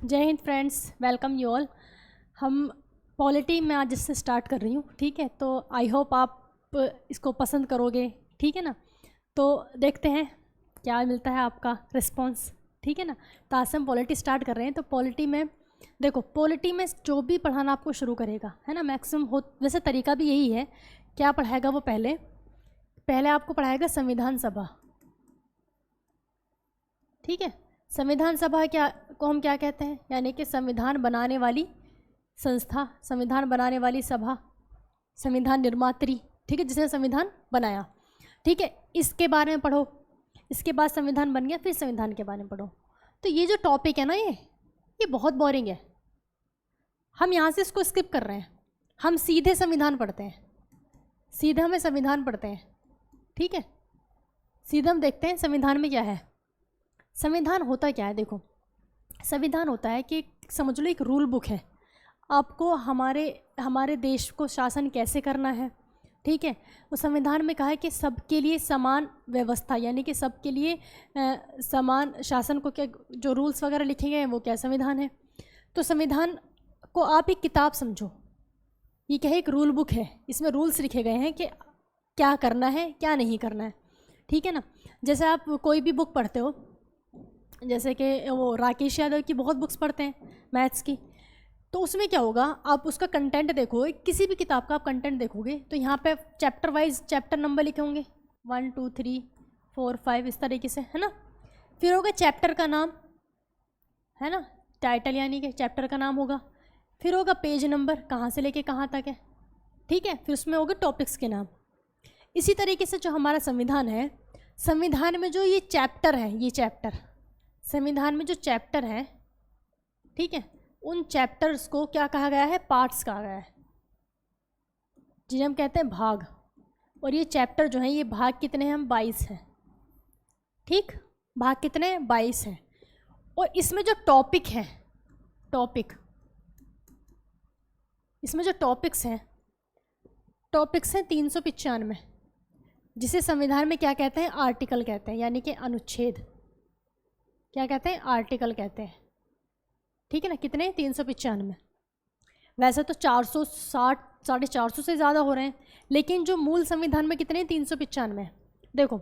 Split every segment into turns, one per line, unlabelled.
जय Hind friends, welcome you all. हम polity में आज इससे स्टार्ट कर रही हूँ, ठीक है। तो आई होप आप इसको पसंद करोगे, ठीक है ना। तो देखते हैं क्या मिलता है आपका रिस्पॉन्स, ठीक है ना। तो आज से हम पॉलिटी स्टार्ट कर रहे हैं। तो पॉलिटी में देखो, पॉलिटी में जो भी पढ़ाना आपको शुरू करेगा, है ना, मैक्सिमम हो, वैसे तरीका भी यही है। क्या पढ़ाएगा वो पहले आपको पढ़ाएगा संविधान सभा, ठीक है। संविधान सभा क्या को हम क्या कहते हैं, यानी कि संविधान बनाने वाली संस्था, संविधान बनाने वाली सभा, संविधान निर्मात्री, ठीक है, जिसने संविधान बनाया, ठीक है। इसके बारे में पढ़ो। इसके बाद संविधान बन गया, फिर संविधान के बारे में पढ़ो। तो ये जो टॉपिक है ना, ये बहुत बोरिंग है। हम यहाँ से इसको स्किप कर रहे हैं, हम सीधे संविधान पढ़ते हैं, सीधे हमें संविधान पढ़ते हैं, ठीक है। सीधे हम देखते हैं संविधान में क्या है। संविधान होता क्या है, देखो, संविधान होता है कि समझ लो एक रूल बुक है, आपको हमारे देश को शासन कैसे करना है, ठीक है। वो संविधान में कहा है कि सबके लिए समान व्यवस्था, यानी कि सबके लिए समान शासन को क्या जो रूल्स वगैरह लिखे गए हैं वो क्या संविधान है। तो संविधान को आप एक किताब समझो, ये क्या है, एक रूल बुक है। इसमें रूल्स लिखे गए हैं कि क्या करना है क्या नहीं करना है, ठीक है ना। जैसे आप कोई भी बुक पढ़ते हो, जैसे कि वो राकेश यादव की बहुत बुक्स पढ़ते हैं मैथ्स की, तो उसमें क्या होगा, आप उसका कंटेंट देखोगे, किसी भी किताब का आप कंटेंट देखोगे तो यहाँ पे चैप्टर वाइज चैप्टर नंबर लिखे होंगे 1 2 3 4 5 इस तरीके से, है ना। फिर होगा चैप्टर का नाम, है ना, टाइटल यानी कि चैप्टर का नाम होगा। फिर होगा पेज नंबर, कहाँ से लेके कहाँ तक है, ठीक है। फिर उसमें होगा टॉपिक्स के नाम। इसी तरीके से जो हमारा संविधान है, संविधान में जो ये चैप्टर है, ये चैप्टर, संविधान में जो चैप्टर है, ठीक है, उन चैप्टर्स को क्या कहा गया है, पार्ट्स कहा गया है, जिन्हें हम कहते हैं भाग। और ये चैप्टर जो है, ये भाग कितने हैं, हम 22 हैं, ठीक। भाग कितने हैं, 22 हैं। और इसमें जो टॉपिक है, टॉपिक, इसमें जो टॉपिक्स हैं 395, जिसे संविधान में क्या कहते हैं, आर्टिकल कहते हैं, यानी कि अनुच्छेद। क्या कहते हैं, आर्टिकल कहते हैं, ठीक है ना। कितने, 395। वैसे तो 460 450 से ज़्यादा हो रहे हैं, लेकिन जो मूल संविधान में कितने, 395। देखो,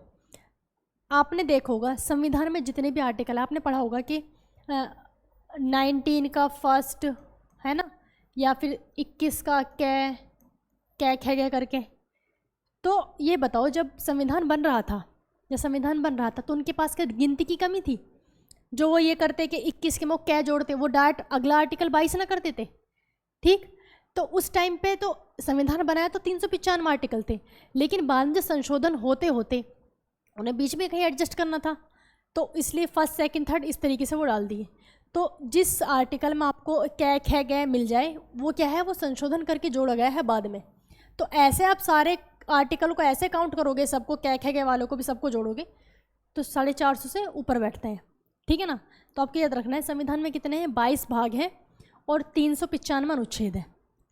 आपने देखा होगा संविधान में जितने भी आर्टिकल है, आपने पढ़ा होगा कि 19 का फर्स्ट, है ना, या फिर 21 का कै खे करके। तो ये बताओ, जब संविधान बन रहा था तो उनके पास क्या गिनती की कमी थी, जो वो ये करते कि 21 के में क्या जोड़ते, वो डायरेक्ट अगला आर्टिकल 22 ना कर देते, ठीक। तो उस टाइम पे तो संविधान बनाया तो 395 आर्टिकल थे, लेकिन बाद में संशोधन होते होते उन्हें बीच में कहीं एडजस्ट करना था, तो इसलिए फर्स्ट सेकंड थर्ड इस तरीके से वो डाल दिए। तो जिस आर्टिकल में आपको कै खे गए मिल जाए, वो क्या है, वो संशोधन करके जोड़ा गया है बाद में। तो ऐसे आप सारे आर्टिकल को ऐसे काउंट करोगे, सबको कै खे गए वालों को भी सबको जोड़ोगे तो 450 से ऊपर बैठते हैं, ठीक है ना। तो आपको याद रखना है संविधान में कितने हैं, 22 भाग हैं और 395 अनुच्छेद है,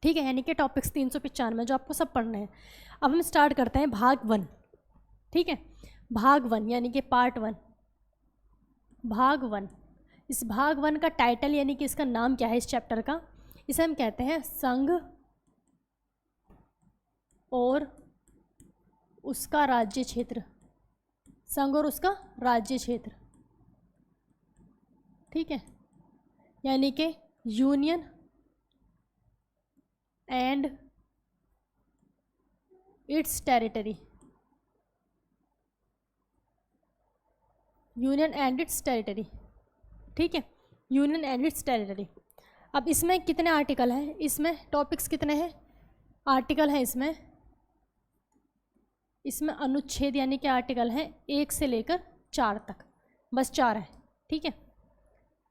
ठीक है, यानी कि टॉपिक्स 395 जो आपको सब पढ़ने हैं। अब हम स्टार्ट करते हैं भाग 1, ठीक है। भाग 1 यानी कि पार्ट 1, भाग 1। इस भाग 1 का टाइटल यानी कि इसका नाम क्या है, इस चैप्टर का, इसे हम कहते हैं संघ और उसका राज्य क्षेत्र, संघ और उसका राज्य क्षेत्र, ठीक है, यानी कि union and it's territory, union and it's territory, ठीक है, यूनियन एंड इट्स टेरिटरी। अब इसमें कितने आर्टिकल हैं, इसमें टॉपिक्स कितने हैं, आर्टिकल हैं इसमें अनुच्छेद यानी कि आर्टिकल हैं 1 से लेकर 4 तक, बस 4 है, ठीक है।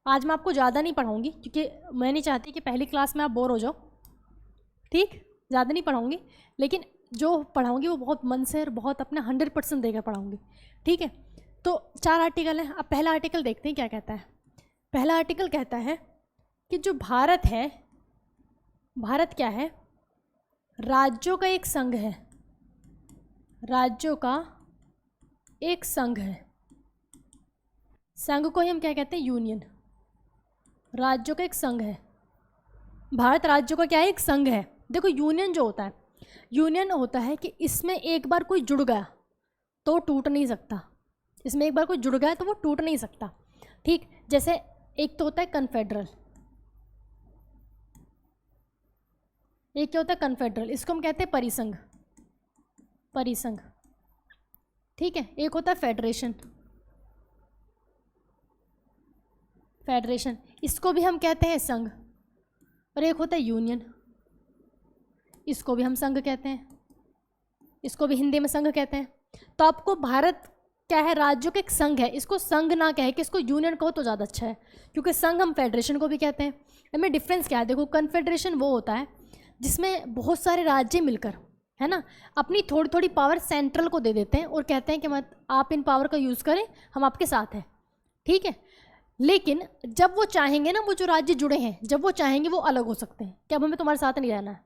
आज मैं आपको ज़्यादा नहीं पढ़ाऊँगी क्योंकि मैं नहीं चाहती कि पहली क्लास में आप बोर हो जाओ, ठीक। ज़्यादा नहीं पढ़ाऊँगी, लेकिन जो पढ़ाऊँगी वो बहुत मन से और बहुत अपना 100% देकर पढ़ाऊँगी, ठीक है। तो 4 आर्टिकल हैं। अब पहला आर्टिकल देखते हैं क्या कहता है। पहला आर्टिकल कहता है कि जो भारत है, भारत क्या है, राज्यों का एक संघ है, राज्यों का एक संघ है। संघ को ही हम क्या कहते हैं, यूनियन। राज्यों का एक संघ है। भारत राज्यों का क्या है? एक संघ है। देखो यूनियन जो होता है, यूनियन होता है कि इसमें एक बार कोई जुड़ गया तो टूट नहीं सकता। इसमें एक बार कोई जुड़ गया तो वो टूट नहीं सकता। ठीक, जैसे एक तो होता है कन्फेडरल, एक क्या होता है? कन्फेडरल, इसको हम कहते हैं परिसंघ, परिसंघ। ठीक है, एक होता है फेडरेशन, फेडरेशन, इसको भी हम कहते हैं संघ। और एक होता है यूनियन, इसको भी हम संघ कहते हैं, इसको भी हिंदी में संघ कहते हैं। तो आपको भारत क्या है? राज्यों का एक संघ है। इसको संघ ना कहे कि इसको यूनियन कहो तो ज़्यादा अच्छा है, क्योंकि संघ हम फेडरेशन को भी कहते हैं। इनमें डिफरेंस क्या है? देखो कन्फेडरेशन वो होता है जिसमें बहुत सारे राज्य मिलकर, है ना, अपनी थोड़ी थोड़ी पावर सेंट्रल को दे देते हैं और कहते हैं कि मत आप इन पावर का यूज़ करें, हम आपके साथ हैं। ठीक है, लेकिन जब वो चाहेंगे ना, वो जो राज्य जुड़े हैं, जब वो चाहेंगे वो अलग हो सकते हैं कि अब हमें तुम्हारे साथ नहीं रहना है।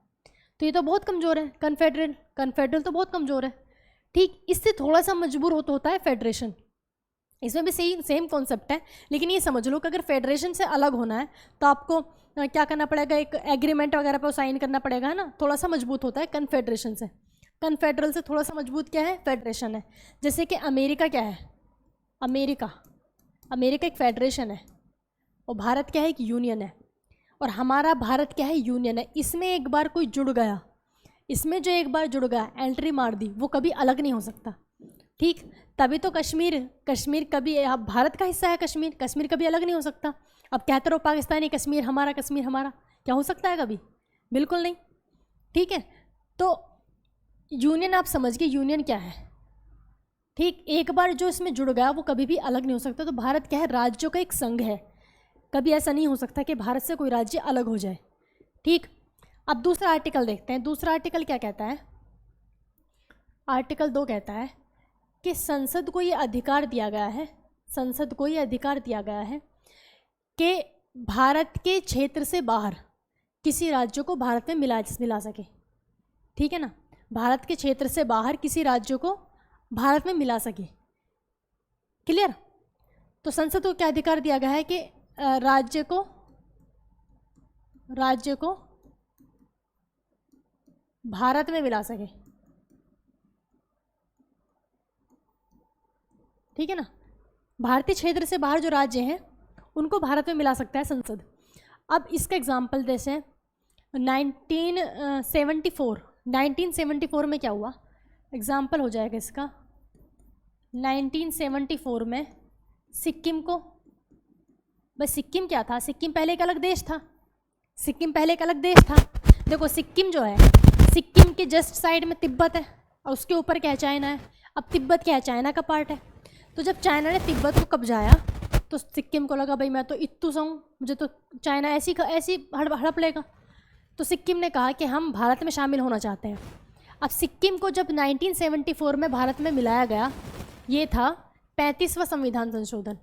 तो ये तो बहुत कमज़ोर है कन्फेडरल, कन्फेडरल तो बहुत कमज़ोर है। ठीक, इससे थोड़ा सा मजबूर होता है फेडरेशन। इसमें भी सेम कॉन्सेप्ट है, लेकिन ये समझ लो कि अगर फेडरेशन से अलग होना है तो आपको क्या करना पड़ेगा? एक एग्रीमेंट वगैरह पर साइन करना पड़ेगा, है ना। थोड़ा सा मजबूत होता है कन्फेडरेशन से। कन्फेडरल से थोड़ा सा मजबूत क्या है? फेडरेशन है। जैसे कि अमेरिका क्या है? अमेरिका, अमेरिका एक फेडरेशन है और भारत क्या है? एक यूनियन है। और हमारा भारत क्या है? यूनियन है। इसमें एक बार कोई जुड़ गया, इसमें जो एक बार जुड़ गया, एंट्री मार दी, वो कभी अलग नहीं हो सकता। ठीक, तभी तो कश्मीर कभी, अब भारत का हिस्सा है कश्मीर, कश्मीर कभी अलग नहीं हो सकता। अब कहते रहो पाकिस्तानी कश्मीर हमारा, कश्मीर हमारा, क्या हो सकता है कभी? बिल्कुल नहीं। ठीक है, तो यूनियन आप समझ गए यूनियन क्या है। ठीक, एक बार जो इसमें जुड़ गया वो कभी भी अलग नहीं हो सकता। तो भारत क्या है? राज्यों का एक संघ है। कभी ऐसा नहीं हो सकता कि भारत से कोई राज्य अलग हो जाए। ठीक, अब दूसरा आर्टिकल देखते हैं। दूसरा आर्टिकल क्या कहता है? आर्टिकल 2 कहता है कि संसद को ये अधिकार दिया गया है, संसद को ये अधिकार दिया गया है कि भारत के क्षेत्र से बाहर किसी राज्य को भारत में मिला सके। ठीक है ना, भारत के क्षेत्र से बाहर किसी राज्य को भारत में मिला सके। क्लियर? तो संसद को क्या अधिकार दिया गया है कि राज्य को भारत में मिला सके। ठीक है ना, भारतीय क्षेत्र से बाहर जो राज्य हैं उनको भारत में मिला सकता है संसद। अब इसका एग्जाम्पल जैसे 1974 में क्या हुआ? एग्जाम्पल हो जाएगा इसका। 1974 में सिक्किम को, बस सिक्किम क्या था? सिक्किम पहले एक अलग देश था, सिक्किम पहले एक अलग देश था। देखो सिक्किम जो है, सिक्किम के जस्ट साइड में तिब्बत है और उसके ऊपर क्या है? चाइना है। अब तिब्बत क्या है? चाइना का पार्ट है। तो जब चाइना ने तिब्बत को कब्जाया तो सिक्किम को लगा भाई मैं तो इत्तू सा हूँ, मुझे तो चाइना ऐसी हड़प लेगा। तो सिक्किम ने कहा कि हम भारत में शामिल होना चाहते हैं। अब सिक्किम को जब 1974 में भारत में मिलाया गया, ये था 35वां संविधान संशोधन।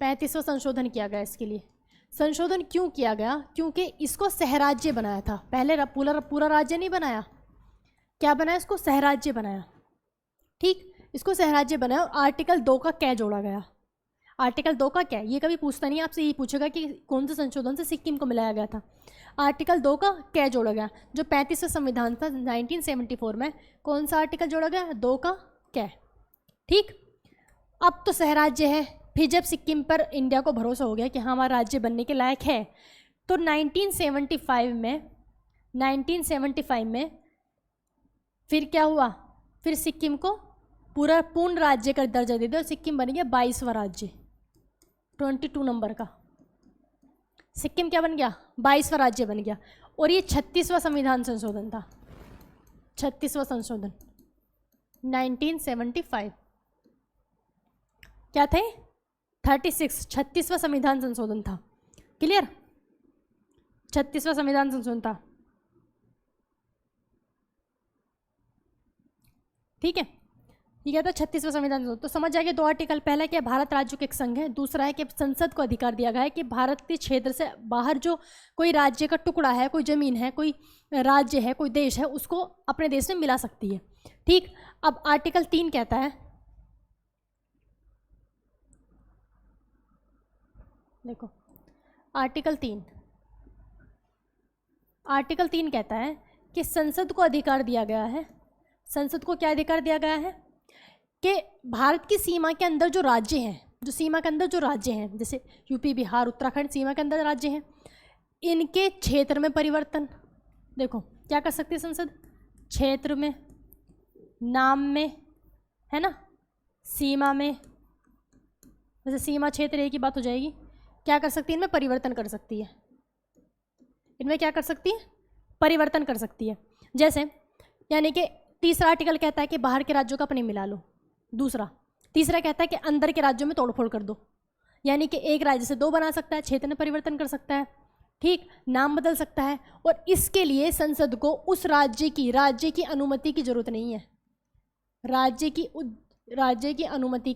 35वां संशोधन किया गया। इसके लिए संशोधन क्यों किया गया? क्योंकि इसको सहराज्य बनाया था। पहले पूरा राज्य नहीं बनाया, क्या बनाया? इसको सहराज्य बनाया। ठीक, इसको सहराज्य बनाया और आर्टिकल 2 का क्या जोड़ा गया? आर्टिकल 2 का क्या? ये कभी पूछता नहीं, आपसे यही पूछेगा कि कौन से संशोधन से सिक्किम को मिलाया गया था। आर्टिकल 2 का क्या जोड़ा गया? जो 35वां संविधान था 1974 में, कौन सा आर्टिकल जोड़ा गया? 2 का क्या? ठीक, अब तो सहराज्य है। फिर जब सिक्किम पर इंडिया को भरोसा हो गया कि हाँ हमारा राज्य बनने के लायक है, तो 1975 में फिर क्या हुआ? फिर सिक्किम को पूर्ण राज्य का दर्जा दे दिया और सिक्किम बन गया 22वां राज्य, 22 नंबर का। सिक्किम क्या बन गया? 22वां राज्य बन गया। और ये 36वां संविधान संशोधन था, 36वां संशोधन 1975। क्या थे? 36वां संविधान संशोधन था। क्लियर? 36वां संविधान संशोधन था। ठीक है, ये क्या था? 36वां संविधान संशोधन। तो समझ जाएगा 2 आर्टिकल। पहला क्या? भारत राज्यों के एक संघ है। दूसरा है कि संसद को अधिकार दिया गया है कि भारत के क्षेत्र से बाहर जो कोई राज्य का टुकड़ा है, कोई जमीन है, कोई राज्य है, कोई देश है, उसको अपने देश में मिला सकती है। ठीक, अब आर्टिकल 3 कहता है, देखो आर्टिकल 3 कहता है कि संसद को अधिकार दिया गया है, संसद को क्या अधिकार दिया गया है कि भारत की सीमा के अंदर जो राज्य हैं, जो सीमा के अंदर जो राज्य हैं, जैसे यूपी, बिहार, उत्तराखंड सीमा के अंदर राज्य हैं, इनके क्षेत्र में परिवर्तन, देखो क्या कर सकती है संसद, क्षेत्र में, नाम में, है ना, सीमा में, जैसे सीमा क्षेत्र एक ही बात हो जाएगी, क्या कर सकती है, इनमें परिवर्तन कर सकती है, इनमें क्या कर सकती है, परिवर्तन कर सकती है। जैसे यानी कि तीसरा आर्टिकल कहता है कि बाहर के राज्यों का अपने मिला लो, तीसरा कहता है कि अंदर के राज्यों में तोड़फोड़ कर दो, यानी कि एक राज्य से दो बना सकता है, क्षेत्र में परिवर्तन कर सकता है, ठीक, नाम बदल सकता है, और इसके लिए संसद को उस राज्य की अनुमति की जरूरत नहीं है, राज्य की अनुमति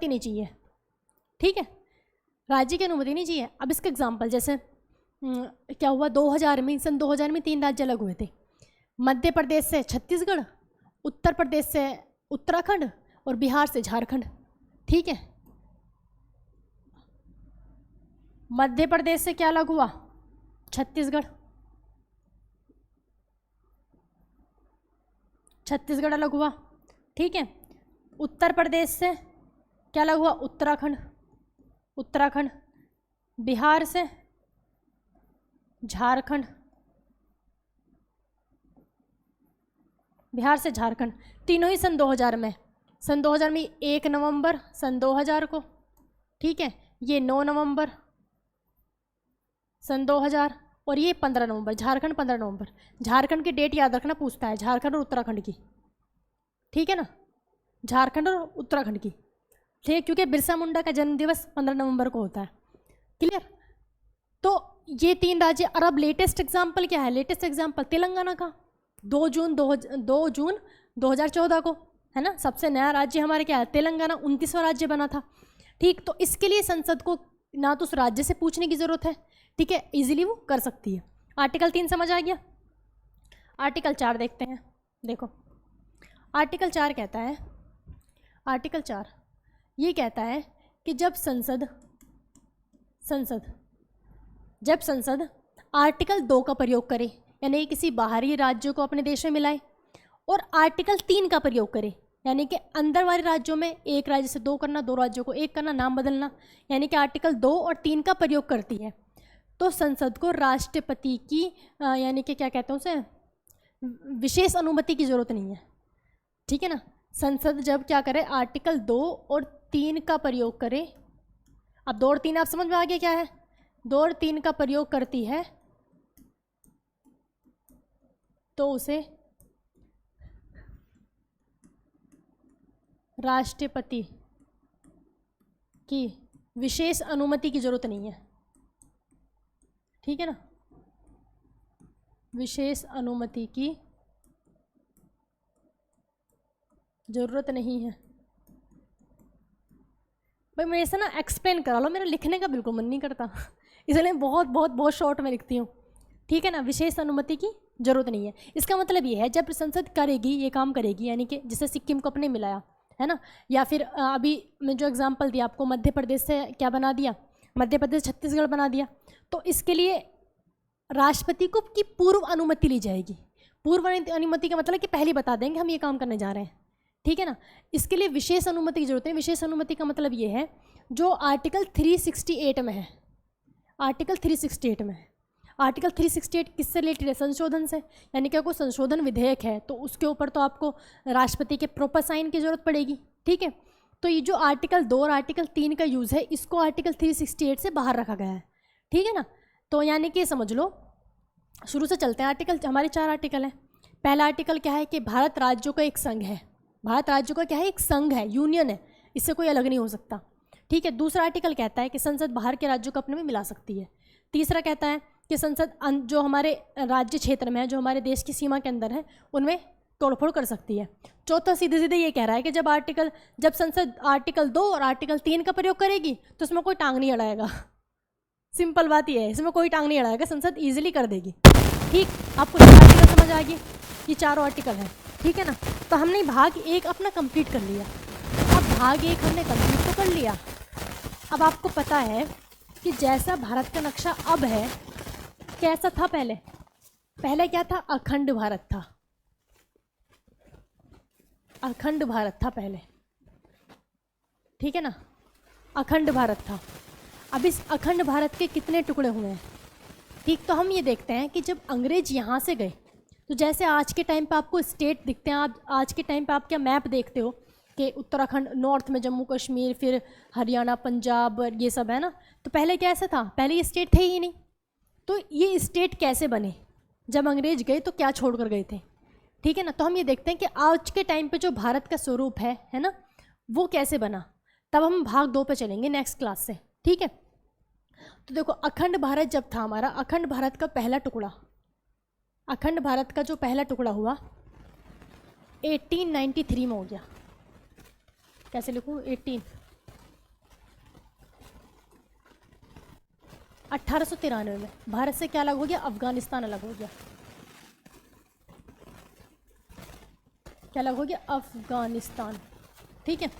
नहीं चाहिए, ठीक है, राज्य की अनुमति नहीं चाहिए। अब इसका एग्जांपल जैसे क्या हुआ, सन 2000 में 3 राज्य अलग हुए थे, मध्य प्रदेश से छत्तीसगढ़, उत्तर प्रदेश से उत्तराखंड और बिहार से झारखंड, ठीक है। मध्य प्रदेश से क्या अलग हुआ, छत्तीसगढ़ अलग हुआ, ठीक है। उत्तर प्रदेश से क्या अलग हुआ, उत्तराखंड, बिहार से झारखंड, तीनों ही सन 2000 में, 1 नवंबर सन 2000 को, ठीक है, ये 9 नवंबर सन 2000 और ये 15 नवंबर, झारखंड 15 नवंबर। झारखंड की डेट याद रखना पूछता है, झारखंड और उत्तराखंड की, ठीक है ना, झारखंड और उत्तराखंड की, ठीक, क्योंकि बिरसा मुंडा का जन्म दिवस 15 नवंबर को होता है, क्लियर। तो ये 3 राज्य, और अब लेटेस्ट एग्जाम्पल क्या है, लेटेस्ट एग्जाम्पल तेलंगाना का 2 जून 2014 को, है ना, सबसे नया राज्य हमारे क्या है, तेलंगाना, 29वां राज्य बना था, ठीक। तो इसके लिए संसद को ना तो उस राज्य से पूछने की ज़रूरत है, ठीक है, इजीली वो कर सकती है। आर्टिकल 3 समझ आ गया। आर्टिकल 4 देखते हैं, देखो आर्टिकल 4 कहता है, आर्टिकल 4 ये कहता है कि जब संसद आर्टिकल 2 का प्रयोग करे, यानी किसी बाहरी राज्य को अपने देश में मिलाए, और आर्टिकल 3 का प्रयोग करे, यानी कि अंदर वाले राज्यों में एक राज्य से 2 करना, 2 राज्यों को 1 करना, नाम बदलना, यानी कि आर्टिकल 2 और 3 का प्रयोग करती है, तो संसद को राष्ट्रपति की यानी कि क्या कहते हैं उसे, विशेष अनुमति की जरूरत नहीं है, ठीक है ना। संसद जब क्या करे, आर्टिकल 2 और 3 का प्रयोग करे, अब 2 और 3 आप समझ में आ गया क्या है, 2 और 3 का प्रयोग करती है तो उसे राष्ट्रपति की विशेष अनुमति की जरूरत नहीं है, ठीक है ना, विशेष अनुमति की जरूरत नहीं है। भाई मेरे से ना एक्सप्लेन करा लो, मेरा लिखने का बिल्कुल मन नहीं करता इसलिए बहुत शॉर्ट में लिखती हूँ, ठीक है ना, विशेष अनुमति की जरूरत नहीं है। इसका मतलब ये है जब संसद करेगी, ये काम करेगी, यानी कि जैसे सिक्किम को अपने मिलाया, है ना, या फिर अभी मैं जो एग्जांपल दिया आपको, मध्य प्रदेश से क्या बना दिया, मध्य प्रदेश छत्तीसगढ़ बना दिया, तो इसके लिए राष्ट्रपति को की पूर्व अनुमति ली जाएगी। पूर्व अनुमति का मतलब कि पहले बता देंगे हम ये काम करने जा रहे हैं, ठीक है ना। इसके लिए विशेष अनुमति की जरूरत है। विशेष अनुमति का मतलब ये है जो आर्टिकल 368 में है, आर्टिकल 368 में है। आर्टिकल 368 किससे रिलेटेड है, संशोधन से, यानी कि कोई संशोधन विधेयक है तो उसके ऊपर तो आपको राष्ट्रपति के प्रॉपर साइन की जरूरत पड़ेगी, ठीक है। तो ये जो आर्टिकल 2 और आर्टिकल 3 का यूज़ है, इसको आर्टिकल 368 से बाहर रखा गया है, ठीक है ना। तो यानी कि समझ लो, शुरू से चलते हैं, आर्टिकल हमारे 4 आर्टिकल हैं। पहला आर्टिकल क्या है कि भारत राज्यों का एक संघ है, भारत राज्यों का क्या है, एक संघ है, यूनियन है, इससे कोई अलग नहीं हो सकता, ठीक है। दूसरा आर्टिकल कहता है कि संसद बाहर के राज्यों को अपने में मिला सकती है। तीसरा कहता है कि संसद जो हमारे राज्य क्षेत्र में है, जो हमारे देश की सीमा के अंदर है, उनमें तोड़फोड़ कर सकती है। चौथा सीधे सीधे ये कह रहा है कि जब संसद आर्टिकल 2 और आर्टिकल 3 का प्रयोग करेगी तो उसमें कोई टांग नहीं अड़ाएगा। सिंपल बात ये है, इसमें कोई टांग नहीं अड़ाएगा, संसद ईजिली कर देगी, ठीक। आपको आर्टिकल समझ आ गई, ये 4 आर्टिकल है, ठीक है ना। तो हमने भाग 1 अपना कंप्लीट कर लिया। अब भाग 1 हमने कंप्लीट तो कर लिया, अब आपको पता है कि जैसा भारत का नक्शा अब है, कैसा था पहले? पहले क्या था? अखंड भारत था। अखंड भारत था पहले, ठीक है ना, अखंड भारत था। अब इस अखंड भारत के कितने टुकड़े हुए हैं? ठीक, तो हम ये देखते हैं कि जब अंग्रेज यहाँ से गए, तो जैसे आज के टाइम पे आपको स्टेट दिखते हैं, आप आज के टाइम पे आप क्या मैप देखते हो कि उत्तराखंड, नॉर्थ में जम्मू कश्मीर, फिर हरियाणा, पंजाब, ये सब है ना, तो पहले कैसा था? पहले ये स्टेट थे ही नहीं। तो ये स्टेट कैसे बने? जब अंग्रेज गए तो क्या छोड़ कर गए थे, ठीक है ना। तो हम ये देखते हैं कि आज के टाइम पे जो भारत का स्वरूप है ना, वो कैसे बना। तब हम भाग 2 पे चलेंगे नेक्स्ट क्लास से, ठीक है। तो देखो, अखंड भारत जब था हमारा, अखंड भारत का पहला टुकड़ा, अखंड भारत का जो पहला टुकड़ा हुआ 1893 में हो गया। कैसे लिखूँ? 1893 में भारत से क्या अलग हो गया? अफगानिस्तान अलग हो गया। क्या अलग हो गया? अफगानिस्तान, ठीक है।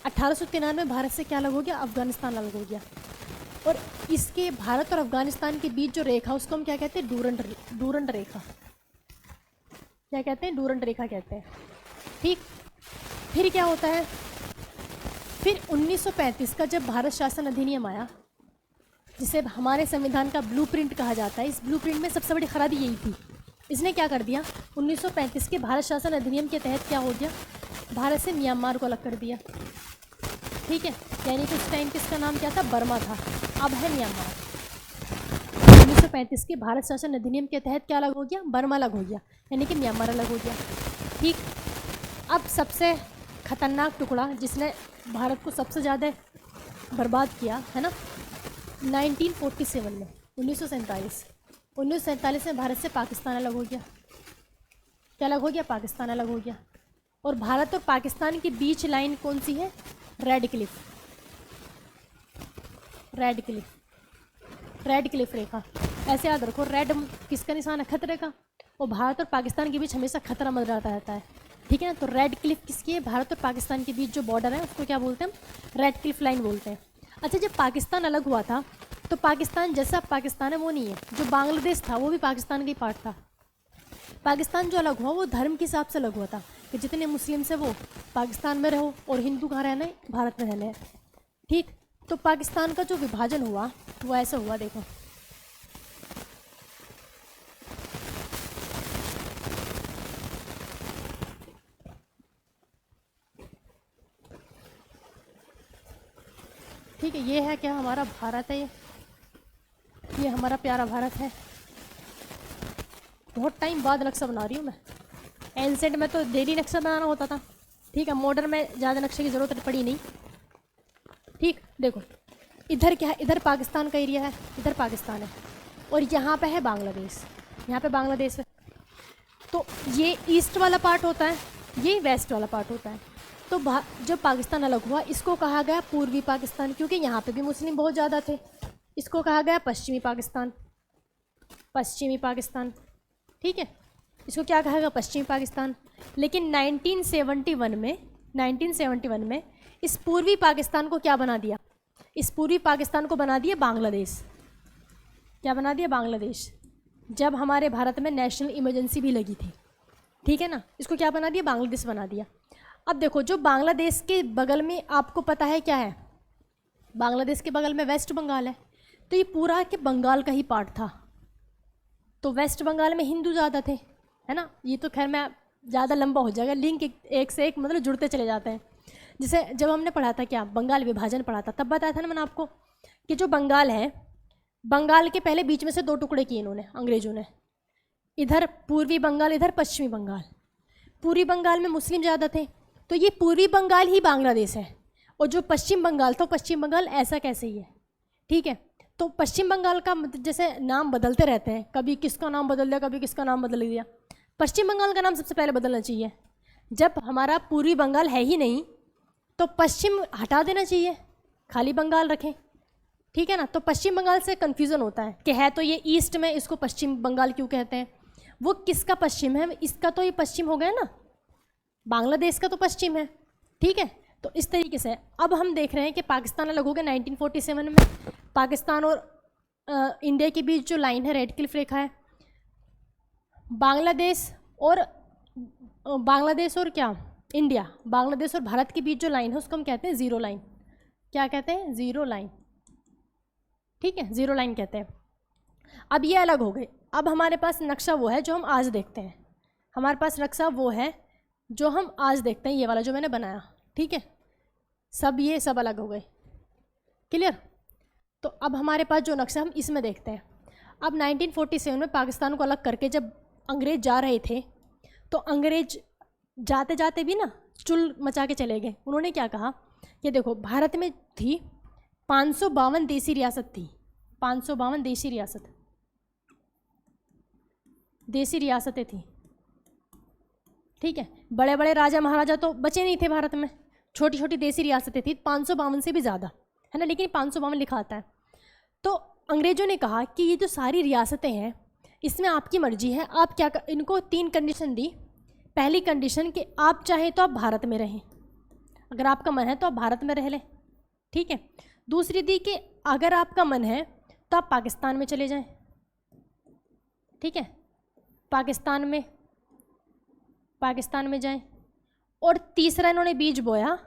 1893 में भारत से क्या अलग हो गया? अफगानिस्तान अलग हो गया। और इसके भारत और अफगानिस्तान के बीच जो रेखा, उसको हम क्या कहते हैं? डूरंड रेखा। क्या कहते हैं? डूरंड रेखा कहते हैं, ठीक। फिर क्या होता है? फिर 1935 का जब भारत शासन अधिनियम आया, जिसे हमारे संविधान का ब्लूप्रिंट कहा जाता है, इस ब्लूप्रिंट में सबसे बड़ी खराबी यही थी। इसने क्या कर दिया? 1935 के भारत शासन अधिनियम के तहत क्या हो गया? भारत से म्यांमार को अलग कर दिया, ठीक है। यानी कि उस टाइम किसका नाम क्या था? बर्मा था, अब है म्यांमार। 1935 के भारत शासन अधिनियम के तहत क्या अलग हो गया? बर्मा अलग हो गया, यानी कि म्यांमार अलग हो गया, ठीक। अब सबसे खतरनाक टुकड़ा जिसने भारत को सबसे ज़्यादा बर्बाद किया है ना, 1947 में, 1947 में भारत से पाकिस्तान अलग हो गया। क्या अलग हो गया? पाकिस्तान अलग हो गया। और भारत और पाकिस्तान के बीच लाइन कौन सी है? Radcliffe, Radcliffe, Radcliffe रेखा। ऐसे याद रखो, रेड किसका निशान है? खतरे का। और भारत और पाकिस्तान के बीच हमेशा खतरा मंडराता रहता है, ठीक है ना। तो रेड क्लिफ किसकी है? भारत और पाकिस्तान के बीच जो बॉर्डर है उसको क्या बोलते हैं? रेड क्लिफ लाइन बोलते हैं। अच्छा, जब पाकिस्तान अलग हुआ था तो पाकिस्तान जैसा पाकिस्तान है वो नहीं है, जो बांग्लादेश था वो भी पाकिस्तान का ही पार्ट था। पाकिस्तान जो अलग हुआ वो धर्म के हिसाब से अलग हुआ था कि जितने मुस्लिम से वो पाकिस्तान में रहो और हिंदू कहाँ रहना है? भारत में रहना है, ठीक। तो पाकिस्तान का जो विभाजन हुआ वो ऐसा हुआ, देखो। ठीक है, ये है क्या? हमारा भारत है, ये हमारा प्यारा भारत है। बहुत टाइम बाद नक्शा बना रही हूँ मैं। एंसेंट में तो डेली नक्शा बनाना होता था, ठीक है। मॉडर्न में ज़्यादा नक्शे की ज़रूरत पड़ी नहीं, ठीक। देखो, इधर क्या है? इधर पाकिस्तान का एरिया है, इधर पाकिस्तान है, और यहाँ पे है बांग्लादेश, यहाँ पे बांग्लादेश है। तो ये ईस्ट वाला पार्ट होता है, ये वेस्ट वाला पार्ट होता है। तो जब पाकिस्तान अलग हुआ इसको कहा गया पूर्वी पाकिस्तान, क्योंकि यहाँ पे भी मुस्लिम बहुत ज़्यादा थे। इसको कहा गया पश्चिमी पाकिस्तान, पश्चिमी पाकिस्तान, ठीक है। इसको क्या कहा गया? पश्चिमी पाकिस्तान। लेकिन 1971 में इस पूर्वी पाकिस्तान को क्या बना दिया? इस पूर्वी पाकिस्तान को बना दिया बांग्लादेश। क्या बना दिया? बांग्लादेश। जब हमारे भारत में नेशनल इमरजेंसी भी लगी थी, ठीक है ना, इसको क्या बना दिया? बांग्लादेश बना दिया। अब देखो, जो बांग्लादेश के बगल में आपको पता है क्या है? बांग्लादेश के बगल में वेस्ट बंगाल है, तो ये पूरा के बंगाल का ही पार्ट था। तो वेस्ट बंगाल में हिंदू ज़्यादा थे, है ना। ये तो खैर मैं ज़्यादा लंबा हो जाएगा, लिंक एक से एक मतलब जुड़ते चले जाते हैं। जैसे जब हमने पढ़ा था क्या, बंगाल विभाजन पढ़ा था, तब बताया था ना मैंने आपको कि जो बंगाल है, बंगाल के पहले बीच में से 2 टुकड़े किए इन्होंने, अंग्रेजों ने। इधर पूर्वी बंगाल, इधर पश्चिमी बंगाल। पूर्वी बंगाल में मुस्लिम ज़्यादा थे, तो ये पूर्वी बंगाल ही बांग्लादेश है। और जो पश्चिम बंगाल था, पश्चिम बंगाल ऐसा कैसे ही है, ठीक है। तो पश्चिम बंगाल का जैसे नाम बदलते रहते हैं, कभी किसका नाम बदल दिया, कभी किसका नाम बदल दिया। पश्चिम बंगाल का नाम सबसे पहले बदलना चाहिए। जब हमारा पूर्वी बंगाल है ही नहीं तो पश्चिम हटा देना चाहिए, खाली बंगाल रखें, ठीक है ना। तो पश्चिम बंगाल से कन्फ्यूज़न होता है कि है तो ये ईस्ट में, इसको पश्चिम बंगाल क्यों कहते हैं? वो किसका पश्चिम है? इसका तो ये पश्चिम हो गया ना, बांग्लादेश का तो पश्चिम है, ठीक है। तो इस तरीके से अब हम देख रहे हैं कि पाकिस्तान अलग हो गया 1947 में। पाकिस्तान और इंडिया के बीच जो लाइन है रेड क्लिफ रेखा है। बांग्लादेश और क्या इंडिया, बांग्लादेश और भारत के बीच जो लाइन है उसको हम कहते हैं ज़ीरो लाइन। क्या कहते हैं? Zero line. ठीक है, ज़ीरो लाइन कहते हैं। अब ये अलग हो गए। अब हमारे पास नक्शा वो है जो हम आज देखते हैं। हमारे पास नक्शा वो है जो हम आज देखते हैं, ये वाला जो मैंने बनाया। ठीक है, ये सब अलग हो गए। क्लियर? तो अब हमारे पास जो नक्शा हम इसमें देखते हैं। अब 1947 में पाकिस्तान को अलग करके जब अंग्रेज़ जा रहे थे तो अंग्रेज जाते जाते भी ना चुल मचा के चले गए। उन्होंने क्या कहा कि देखो, भारत में थी 552 देसी रियासत थी, 552 देसी रियासतें थी। ठीक है, बड़े बड़े राजा महाराजा तो बचे नहीं थे भारत में, छोटी छोटी देसी रियासतें थी, 552 से भी ज़्यादा है ना, लेकिन 552 लिखा आता है। तो अंग्रेज़ों ने कहा कि ये जो सारी रियासतें हैं इसमें आपकी मर्जी है, आप क्या इनको 3 कंडीशन दी। पहली कंडीशन कि आप चाहें तो आप भारत में रहें, अगर आपका मन है तो आप भारत में रह लें। ठीक है। दूसरी दी कि अगर आपका मन है तो आप पाकिस्तान में चले जाएं। ठीक है, पाकिस्तान में जाएं। और तीसरा इन्होंने बीज बोया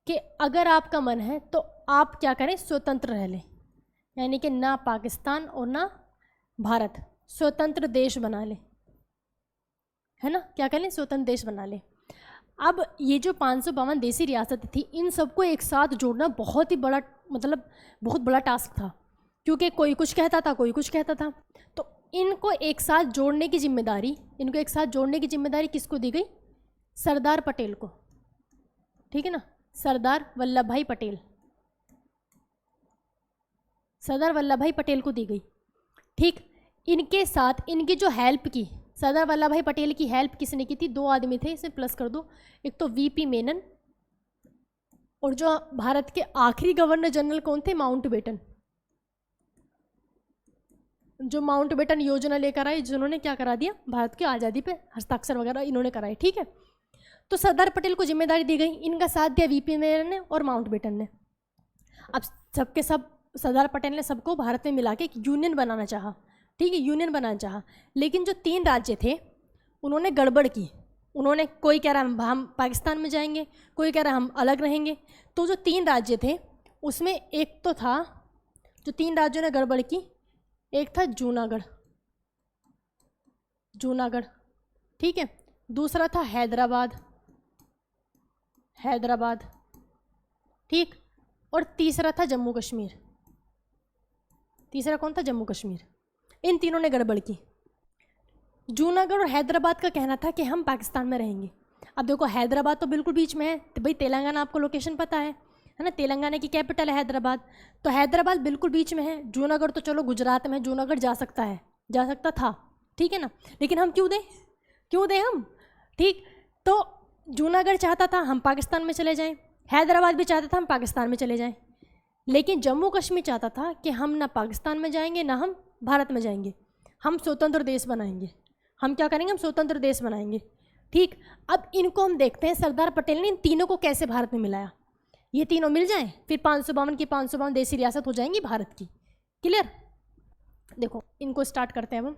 कि अगर आपका मन है तो आप क्या करें, स्वतंत्र रह लें, यानी कि ना पाकिस्तान और ना भारत, स्वतंत्र देश बना लें, है ना, क्या कर लें, स्वतंत्र देश बना लें। अब ये जो 552 देसी रियासतें थी, इन सबको एक साथ जोड़ना बहुत ही बड़ा, मतलब बहुत बड़ा टास्क था, क्योंकि कोई कुछ कहता था, कोई कुछ कहता था। तो इनको एक साथ जोड़ने की जिम्मेदारी किसको दी गई? सरदार पटेल को। ठीक है ना, सरदार वल्लभ भाई पटेल को दी गई। ठीक, इनके साथ इनकी जो हेल्प की, सरदार वल्लभ भाई पटेल की हेल्प किसने की थी? 2 आदमी थे, इसे प्लस कर दो। एक तो वीपी मेनन, और जो भारत के आखिरी गवर्नर जनरल कौन थे? माउंटबेटन, जो माउंटबेटन योजना लेकर आए, जिन्होंने क्या करा दिया, भारत की आज़ादी पे हस्ताक्षर वगैरह इन्होंने कराए। ठीक है, तो सरदार पटेल को जिम्मेदारी दी गई, इनका साथ दिया वीपी मेनन ने और माउंटबेटन ने। अब सबके सब सरदार पटेल ने सबको भारत में मिला के एक यूनियन बनाना चाहा। ठीक है, यूनियन बनाना चाहा, लेकिन जो 3 राज्य थे उन्होंने गड़बड़ की। उन्होंने, कोई कह रहा हम पाकिस्तान में जाएंगे, कोई कह रहा हम अलग रहेंगे। तो जो 3 राज्य थे उसमें एक तो था, जो 3 राज्यों ने गड़बड़ की, एक था जूनागढ़। ठीक है, दूसरा था हैदराबाद। ठीक, और तीसरा था जम्मू कश्मीर। तीसरा कौन था? जम्मू कश्मीर। इन तीनों ने गड़बड़ की। जूनागढ़ और हैदराबाद का कहना था कि हम पाकिस्तान में रहेंगे। अब देखो, हैदराबाद तो बिल्कुल बीच में है, तो भाई तेलंगाना आपको लोकेशन पता है ना, तेलंगाना की कैपिटल है हैदराबाद, तो हैदराबाद बिल्कुल बीच में है। जूनागढ़ तो चलो गुजरात में, जूनागढ़ जा सकता था। ठीक है ना, लेकिन हम क्यों दें हम? ठीक, तो जूनागढ़ चाहता था हम पाकिस्तान में चले जाएं, हैदराबाद भी चाहता था हम पाकिस्तान में चले जाएं, लेकिन जम्मू कश्मीर चाहता था कि हम ना पाकिस्तान में जाएंगे ना हम भारत में जाएंगे, हम स्वतंत्र देश बनाएंगे। हम क्या करेंगे? हम स्वतंत्र देश बनाएंगे। ठीक, अब इनको हम देखते हैं सरदार पटेल ने इन तीनों को कैसे भारत में मिलाया। ये तीनों मिल जाएं, फिर 552 की 552 देसी रियासत हो जाएंगी भारत की। क्लियर? देखो, इनको स्टार्ट करते हैं हम।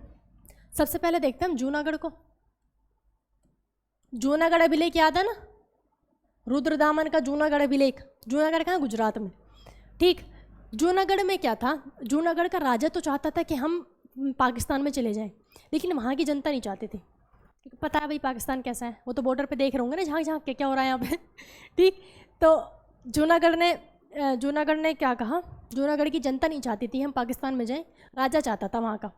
सबसे पहले देखते हैं हम जूनागढ़ को। जूनागढ़ अभिलेख याद है ना, रुद्रदामन का जूनागढ़ अभिलेख। जूनागढ़ कहाँ? गुजरात में। ठीक, जूनागढ़ में क्या था? जूनागढ़ का राजा तो चाहता था कि हम पाकिस्तान में चले जाएं, लेकिन वहाँ की जनता नहीं चाहती थी। पता है भाई पाकिस्तान कैसा है, वो तो बॉर्डर पे देख रहे होंगे ना, झाँक के क्या हो रहा है यहाँ पे। ठीक, तो जूनागढ़ ने क्या कहा? जूनागढ़ की जनता नहीं चाहती थी हम पाकिस्तान में जाएं, राजा चाहता था वहाँ का।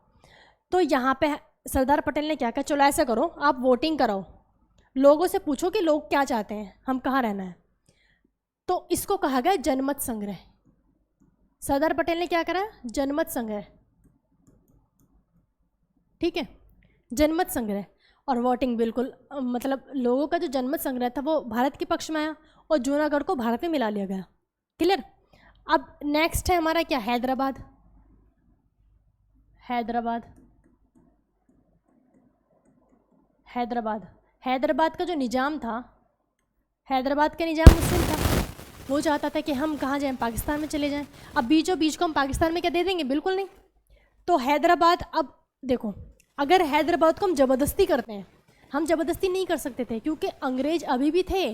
तो यहाँ पे सरदार पटेल ने क्या कहा, चलो ऐसा करो, आप वोटिंग कराओ, लोगों से पूछो कि लोग क्या चाहते हैं, हम कहाँ रहना है। तो इसको कहा गया जनमत संग्रह। सरदार पटेल ने क्या करा? जनमत संग्रह। ठीक है, जनमत संग्रह और वोटिंग, बिल्कुल मतलब लोगों का जो जनमत संग्रह था वो भारत के पक्ष में आया और जूनागढ़ को भारत में मिला लिया गया। क्लियर? अब नेक्स्ट है हमारा क्या? हैदराबाद का जो निज़ाम था, हैदराबाद का निज़ाम मुस्लिम था। वो चाहता था कि हम कहाँ जाएं, पाकिस्तान में चले जाएं। अब बीचों बीच को हम पाकिस्तान में क्या दे देंगे, बिल्कुल नहीं। तो हैदराबाद, अब देखो अगर हैदराबाद को हम ज़बरदस्ती करते हैं, हम ज़बरदस्ती नहीं कर सकते थे क्योंकि अंग्रेज अभी भी थे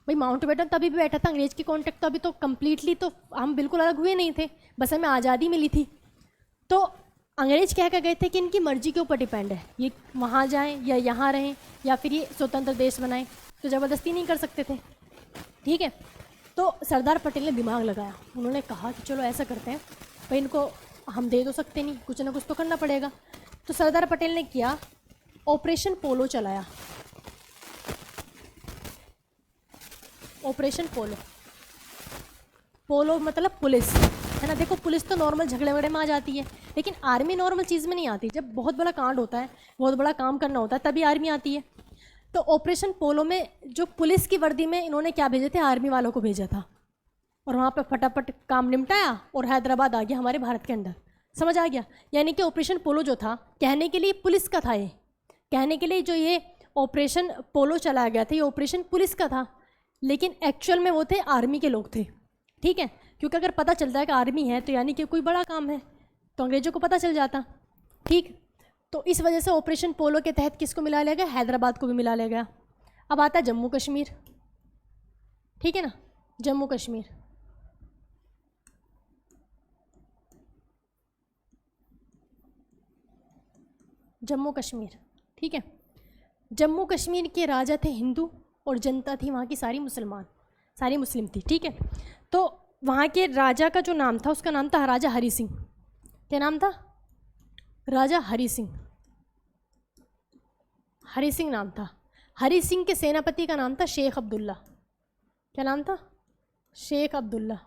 भाई, माउंटबेटन तभी भी बैठा था, अंग्रेज की कॉन्टेक्ट तो अभी तो कम्प्लीटली तो हम बिल्कुल अलग हुए नहीं थे, बस हमें आज़ादी मिली थी। तो अंग्रेज कह कर गए थे कि इनकी मर्जी के ऊपर डिपेंड है, ये वहाँ जाएं या यहाँ रहें या फिर ये स्वतंत्र देश बनाएं, तो ज़बरदस्ती नहीं कर सकते थे। ठीक है, तो सरदार पटेल ने दिमाग लगाया, उन्होंने कहा कि चलो ऐसा करते हैं भाई, इनको हम दे तो सकते नहीं, कुछ ना कुछ तो करना पड़ेगा। तो सरदार पटेल ने किया, ऑपरेशन पोलो चलाया। ऑपरेशन पोलो, पोलो मतलब पुलिस है ना। देखो पुलिस तो नॉर्मल झगड़े वगड़े में आ जाती है, लेकिन आर्मी नॉर्मल चीज़ में नहीं आती। जब बहुत बड़ा कांड होता है, बहुत बड़ा काम करना होता है, तभी आर्मी आती है। तो ऑपरेशन पोलो में जो पुलिस की वर्दी में इन्होंने क्या भेजे थे, आर्मी वालों को भेजा था, और वहाँ पे फटाफट काम निपटाया और हैदराबाद आ गया हमारे भारत के अंदर। समझ आ गया, यानी कि ऑपरेशन पोलो जो था, कहने के लिए पुलिस का था, ये कहने के लिए जो ये ऑपरेशन पोलो चलाया गया था, ये ऑपरेशन पुलिस का था, लेकिन एक्चुअल में वो थे आर्मी के लोग थे। ठीक है, क्योंकि अगर पता चलता है कि आर्मी है तो यानी कि कोई बड़ा काम है, तो अंग्रेजों को पता चल जाता। ठीक, तो इस वजह से ऑपरेशन पोलो के तहत किसको मिला लिया गया, हैदराबाद को भी मिला लिया गया। अब आता है जम्मू कश्मीर, ठीक है ना, जम्मू कश्मीर। जम्मू कश्मीर, ठीक है, जम्मू कश्मीर के राजा थे हिंदू और जनता थी वहाँ की सारी मुसलमान, सारी मुस्लिम थी। ठीक है, तो वहाँ के राजा का जो नाम था, उसका नाम था राजा हरी सिंह। क्या नाम था, राजा हरी सिंह, हरी सिंह नाम था। हरी सिंह के सेनापति का नाम था शेख अब्दुल्ला। क्या नाम था, शेख अब्दुल्ला।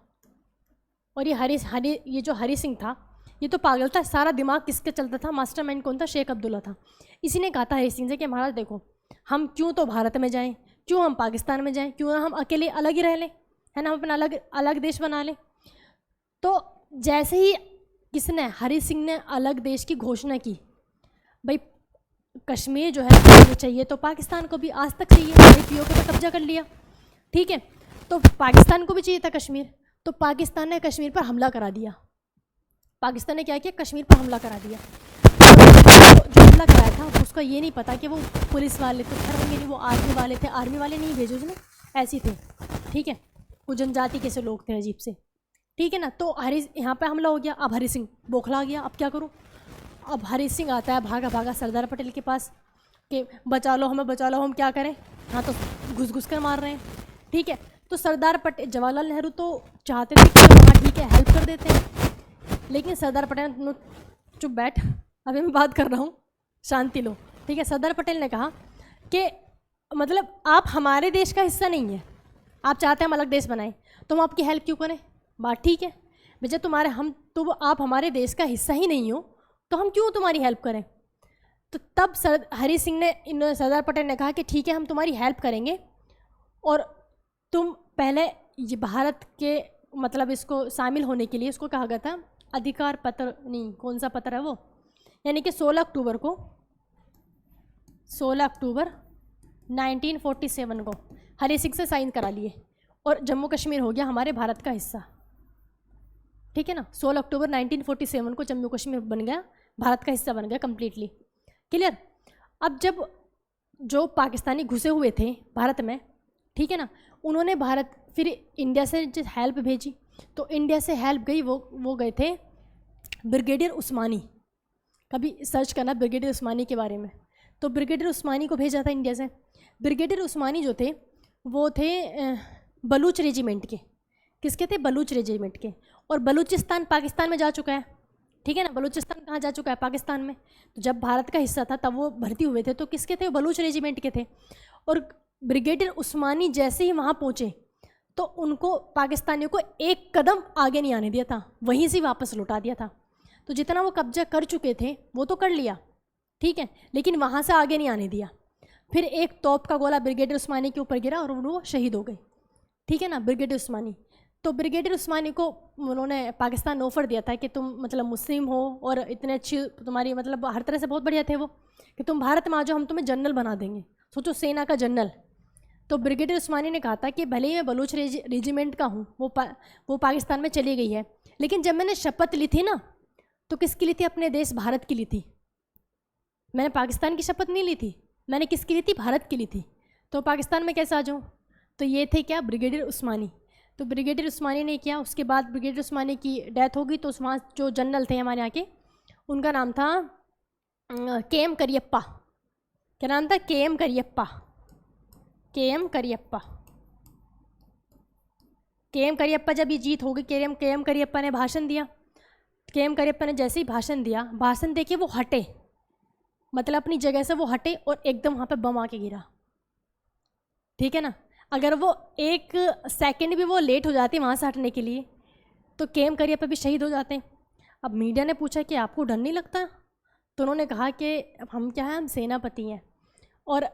और ये जो हरी सिंह था, ये तो पागल था, सारा दिमाग किसका चलता था, मास्टरमाइंड कौन था, शेख अब्दुल्ला था। इसी ने कहा था हरी सिंह से कि महाराज देखो, हम क्यों तो भारत में जाएं, क्यों हम पाकिस्तान में जाएं, क्यों ना हम अकेले अलग ही रह लें, है ना, हम अपना अलग अलग देश बना लें। तो जैसे ही किसने, हरी सिंह ने अलग देश की घोषणा की, भाई कश्मीर जो है चाहिए तो पाकिस्तान को भी आज तक चाहिए, पीओ को तो कब्जा कर लिया। ठीक है, तो पाकिस्तान को भी चाहिए था कश्मीर, तो पाकिस्तान ने कश्मीर पर हमला करा दिया। पाकिस्तान ने क्या किया, कश्मीर पर हमला करा दिया। जो हमला कराया था उसका ये नहीं पता कि वो पुलिस वाले थे, खैर नहीं, वो आर्मी वाले थे, आर्मी वाले नहीं भेजे उसने, ऐसे ही थे। ठीक है, वो जनजाति के से लोग थे अजीब से। ठीक है ना, तो यहाँ पे हमला हो गया। अब हरी सिंह बौखला गया, अब क्या करूँ। अब हरी सिंह आता है भागा भागा सरदार पटेल के पास कि बचा लो हमें, बचा लो, हम क्या करें, हाँ तो घुस घुस कर मार रहे हैं। ठीक है, तो सरदार पटेल, जवाहरलाल नेहरू तो चाहते थे कि हाँ ठीक है हेल्प कर देते हैं, लेकिन सरदार पटेल, चुप बैठ, अभी मैं बात कर रहा हूँ, शांति लो। ठीक है, सरदार पटेल ने कहा कि मतलब आप हमारे देश का हिस्सा नहीं है, आप चाहते हैं हम अलग देश बनाएं, तो हम आपकी हेल्प क्यों करें। बात ठीक है भैया, तुम्हारे हम तो आप हमारे देश का हिस्सा ही नहीं हो, तो हम क्यों तुम्हारी हेल्प करें। तो तब हरी सिंह ने, सरदार पटेल ने कहा कि ठीक है हम तुम्हारी हेल्प करेंगे, और तुम पहले ये भारत के मतलब इसको शामिल होने के लिए, उसको कहा गया था अधिकार पत्र, नहीं कौन सा पत्र है वो, यानी कि 16 अक्टूबर को, 16 अक्टूबर 1947 को हरी सिंह से साइन करा लिए, और जम्मू कश्मीर हो गया हमारे भारत का हिस्सा। ठीक है ना, 16 अक्टूबर 1947 को जम्मू कश्मीर बन गया, भारत का हिस्सा बन गया कम्प्लीटली। क्लियर। अब जब जो पाकिस्तानी घुसे हुए थे भारत में, ठीक है ना, उन्होंने भारत फिर इंडिया से जो हेल्प भेजी, तो इंडिया से हेल्प गई, वो गए थे ब्रिगेडियर उस्मानी। कभी सर्च करना ब्रिगेडियर उस्मानी के बारे में। तो ब्रिगेडियर उस्मानी को भेजा था इंडिया से। ब्रिगेडियर उस्मानी जो थे वो थे बलूच रेजिमेंट के। किसके थे, बलूच रेजिमेंट के। और बलूचिस्तान पाकिस्तान में जा चुका है। ठीक है ना, बलूचिस्तान कहाँ जा चुका है, पाकिस्तान में। तो जब भारत का हिस्सा था तब वो भर्ती हुए थे, तो किसके थे, वो बलूच रेजिमेंट के थे। और ब्रिगेडियर उस्मानी जैसे ही वहाँ पहुँचे तो उनको पाकिस्तानियों को एक कदम आगे नहीं आने दिया था, वहीं से वापस लौटा दिया था। तो जितना वो कब्जा कर चुके थे वो तो कर लिया, ठीक है, लेकिन वहाँ से आगे नहीं आने दिया। फिर एक तोप का गोला ब्रिगेडियर उस्मानी के ऊपर गिरा और वो शहीद हो गए। ठीक है ना, ब्रिगेडियर उस्मानी। तो ब्रिगेडियर उस्मानी को उन्होंने पाकिस्तान ऑफर दिया था कि तुम मतलब मुस्लिम हो और इतने अच्छी तुम्हारी मतलब हर तरह से बहुत बढ़िया थे वो, कि तुम भारत में आ जाओ, हम तुम्हें जनरल बना देंगे। सोचो, सेना का जनरल। तो ब्रिगेडियर उस्मानी ने कहा था कि भले ही मैं बलूच रेजिमेंट का हूँ, वो पाकिस्तान में चली गई है, लेकिन जब मैंने शपथ ली थी ना, तो किसकी ली थी? अपने देश भारत की ली थी। मैंने पाकिस्तान की शपथ नहीं ली थी, मैंने किसकी ली थी? भारत की ली थी। तो पाकिस्तान में कैसे आ जाऊँ? तो ये थे क्या? ब्रिगेडियर उस्मानी। तो ब्रिगेडियर उस्मानी ने किया। उसके बाद ब्रिगेडियर उस्मानी की डेथ होगी, तो वहाँ जो जनरल थे हमारे यहाँ के, उनका नाम था के.एम. करियप्पा। क्या नाम था? KM. Cariappa. KM. Cariappa. KM. Cariappa जब ये जीत होगी, के.एम. करियप्पा ने भाषण दिया। के.एम. करियप्पा ने जैसे ही भाषण दिया, भाषण देके वो हटे, मतलब अपनी जगह से वो हटे और एकदम वहाँ पे बम आके गिरा। ठीक है ना? अगर वो एक सेकंड भी वो लेट हो जाते वहाँ से हटने के लिए, तो के.एम. करियप्पा भी शहीद हो जाते हैं। अब मीडिया ने पूछा कि आपको डर नहीं लगता? तो उन्होंने कहा कि हम क्या है, हम सेनापति हैं, और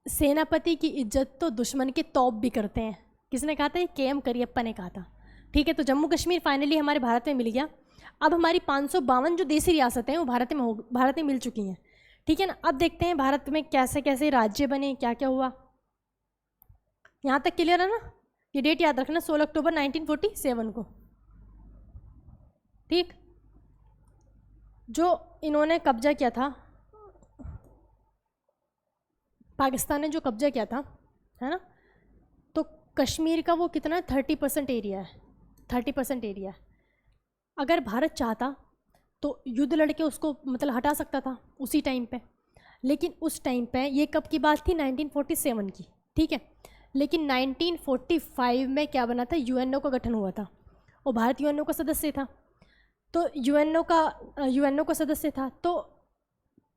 सेनापति की इज्जत तो दुश्मन के तौप भी करते हैं। किसने कहा था? के.एम. करियप्पा ने कहा था। ठीक है, तो जम्मू कश्मीर फाइनली हमारे भारत में मिल गया। अब हमारी 552 जो देसी रियासतें हैं वो भारत में मिल चुकी हैं। ठीक है ना? अब देखते हैं भारत में कैसे कैसे राज्य बने, क्या क्या हुआ। यहाँ तक क्लियर है ना? ये डेट याद रखना, 16 अक्टूबर 1947 को। ठीक, जो इन्होंने कब्जा किया था, पाकिस्तान ने जो कब्जा किया था, है ना, तो कश्मीर का वो कितना 30% एरिया है, 30% एरिया है। अगर भारत चाहता तो युद्ध लड़के उसको मतलब हटा सकता था उसी टाइम पे, लेकिन उस टाइम पे, ये कब की बात थी? 1947 की। ठीक है, लेकिन 1945 में क्या बना था? यूएनओ का गठन हुआ था, और भारत यूएनओ का सदस्य था। तो यूएनओ का सदस्य था, तो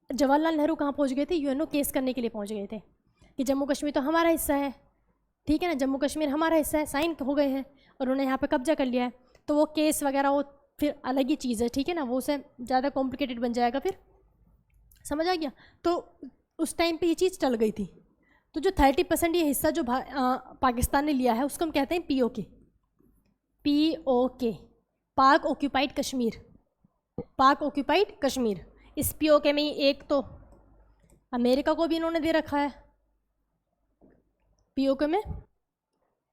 जवाहरलाल नेहरू कहाँ पहुँच गए थे? यूएनओ केस करने के लिए पहुँच गए थे कि जम्मू कश्मीर तो हमारा हिस्सा है। ठीक है ना? जम्मू कश्मीर हमारा हिस्सा है, साइन हो गए हैं और उन्होंने यहाँ पे कब्जा कर लिया है। तो वो केस वगैरह वो फिर अलग ही चीज़ है। ठीक है ना? वो उसे ज़्यादा कॉम्प्लिकेटेड बन जाएगा फिर। समझ आ गया? तो उस टाइम पे ये चीज़ टल गई थी। तो जो 30% ये हिस्सा जो पाकिस्तान ने लिया है, उसको हम कहते हैं POK। POK, पाक ऑक्यूपाइड कश्मीर। पाक ऑक्यूपाइड कश्मीर। इस POK में ही एक तो अमेरिका को भी इन्होंने दे रखा है। POK में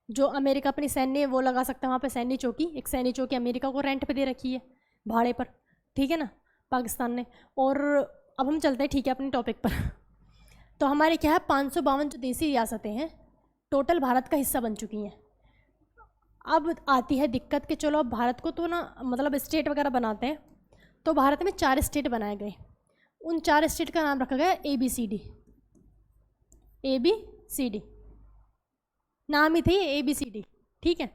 जो अमेरिका अपनी सैन्य वो लगा सकता है वहाँ पे सैन्य चौकी, एक सैन्य चौकी अमेरिका को रेंट पे दे रखी है, भाड़े पर। ठीक है ना? पाकिस्तान ने। और अब हम चलते हैं, ठीक है, अपने टॉपिक पर। तो हमारे क्या है, 552 जो देसी रियासतें हैं टोटल भारत का हिस्सा बन चुकी हैं। अब आती है दिक्कत कि चलो अब भारत को तो ना मतलब स्टेट वगैरह बनाते हैं, तो भारत में 4 स्टेट बनाए गए। उन 4 स्टेट का नाम रखा गया ABCD। ABCD नाम ही थे ABCD। ठीक है,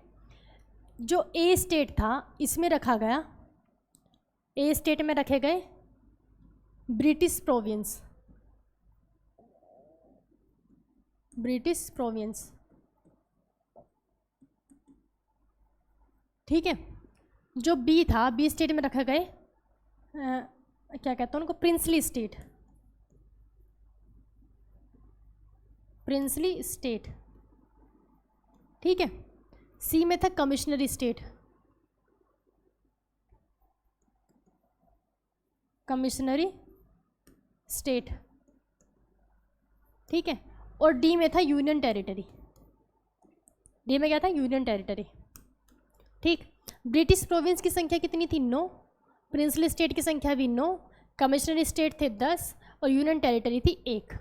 जो A स्टेट था इसमें रखा गया, A स्टेट में रखे गए ब्रिटिश प्रोविंस। British province. ठीक है, जो B था, B स्टेट में रखा गए क्या कहते हैं उनको, प्रिंसली स्टेट। Princely state. ठीक है, C में था कमिश्नरी स्टेट। कमिश्नरी स्टेट। ठीक है, और D में था यूनियन टेरिटरी। D में क्या था? Union territory. ठीक, ब्रिटिश प्रोविंस की संख्या कितनी थी? 9। प्रिंसली स्टेट की संख्या भी 9। कमिश्नरी स्टेट थे 10 और यूनियन टेरिटरी थी 1।